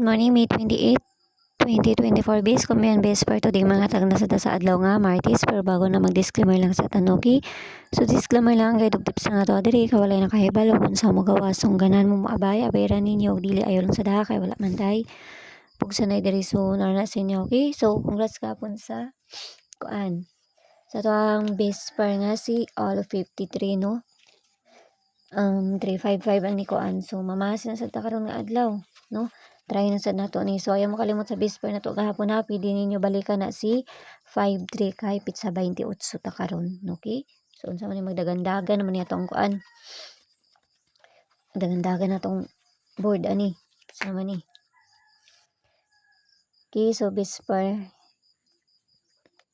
Good morning, May 28, 2024 base. Kumyan base for today mga tagna sa adlaw nga Martes. Pero bago na mag-disclaimer lang sa tanuki. So disclaimer lang kay tips na to diri kay walay nakahibalo kung sa mo gawas song ganan mo maabay abayran ninyo og dili ayo lang sa daha kay wala man tay. Pugsanay diri so na sa inyo, okay? So congrats kapon sa kuan. Sa to ang base par nga si all 53 no. 355 ang ni kuan. So mamasin sa ta karon nga adlaw, no? Try na sad nato ni. So ayaw makalimot sa bisper na to gahapon na pwede ninyo balikan na si 53 kay pizza 28 ta karon, okay? So unsa man ni magdagandagan naman niya tong kuan. Dagandagan na tong board ani. Sa man ni. Okay, so bisper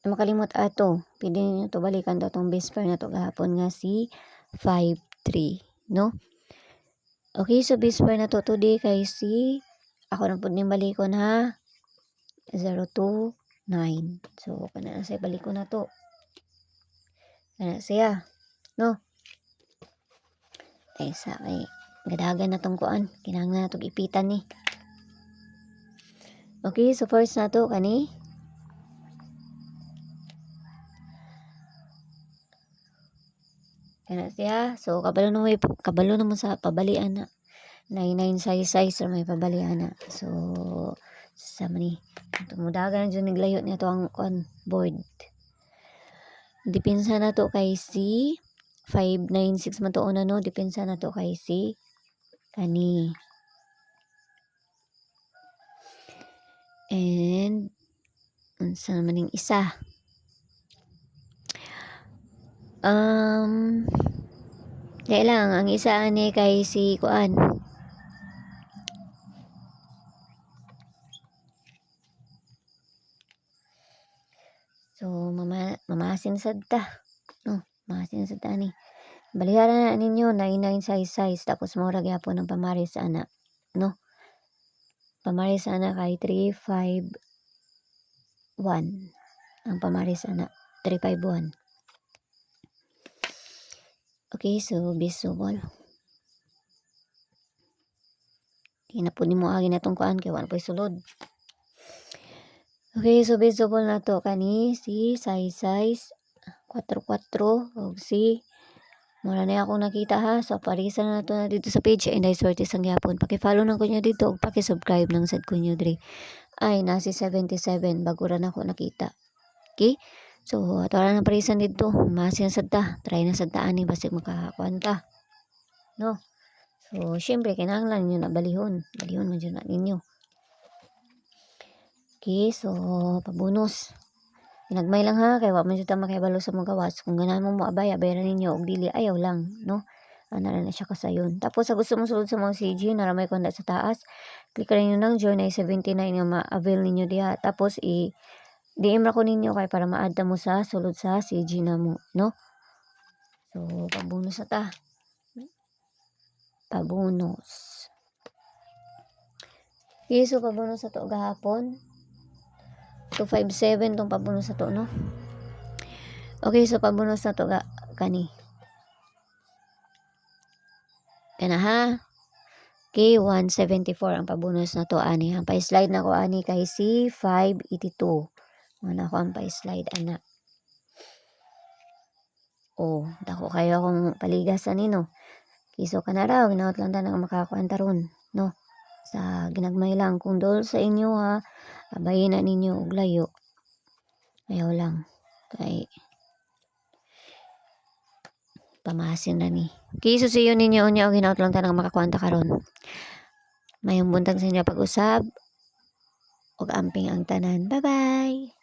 makalimot ato. Pwede ninyo to balikan to tong bisper na to gahapon nga si 53, no? Okay, so bisper na to today kay si ako na po ning balikon ha. 029. So, kana na siya balikon na to. Kana siya. No? Ay, sa kay gadagan na tong kuan. Kinahanglan na tong ipitan ni. Okay, so first na to kani. Kana siya. So, kabalo na mo sa pabalian na. 99 size may pabalian na. So, sa mani tumudagan dyan naglayot niya to ang board. Depensa na to kay si 596 man to una no. Depensa na to kay si kani. And unsa naman yung isa? Kaya lang ang isa ani kay si kuan. So, mamasin sad ta. No, mamasin sad ta ni. Baliharan na ninyo 99 size tapos mura gyapon ng pamaris ana, no? Pamaris ana kay 351. Ang pamaris ana 351. Okay, so visible. Di na po nimo agi na tong kuan kay wala pa sulod. Okay, so visible na to kani si size 44 og si mura na akong nakita ha. So parisan na to na dito sa page and I sorte sang gyapon. Paki-follow na ko niyo dito ug paki-subscribe nang sad ko niyo diri. Ay na si 77 bago ra nako nakita. Okay? So ato ra na parisan dito. Masin sad ta. Try na sad ta ani basig makakuan ka. No? So syempre kinahanglan niyo na balihon. Balihon man jud na ninyo. Okay, so pabonus. Pinagmay lang ha, kay wa man jud ta makahibalo sa mga gawas. Kung ganahan mo abay abayran ninyo og dili ayaw lang, no? Ana na siya kasayon. Tapos sa gusto mo sulod sa mga CG, naramay ko na sa taas. Click rin nyo ng join ay 79 nga ma-avail ninyo diha. Tapos DM ra ko ninyo kay para ma-add mo sa sulod sa CG na mo, no? So pabonus na ta. Pabonus. Okay, so pabonus sa to gahapon. 257 tong pabonus na to, no? Okay, so pabonus na to kani. Kana ha? Okay, 174 ang pabonus na to ani. Ang pa-slide na ko ani kay si 582. Wala ko ang pa-slide ana. Oh, dako kayo akong paligasan ni no. Kiso ka na raw, ginaot lang ta nga makakuanta ron, no? Sa ginagmay lang kung dol sa inyo ha. Abayin na ninyo og layo. Ayaw lang. Kay pamasin na ni. Okay, so see you ninyo unya og hinaut lang ta nga makakuanta karon. Mayong buntag sa inyo pag-usab og amping ang tanan. Bye-bye.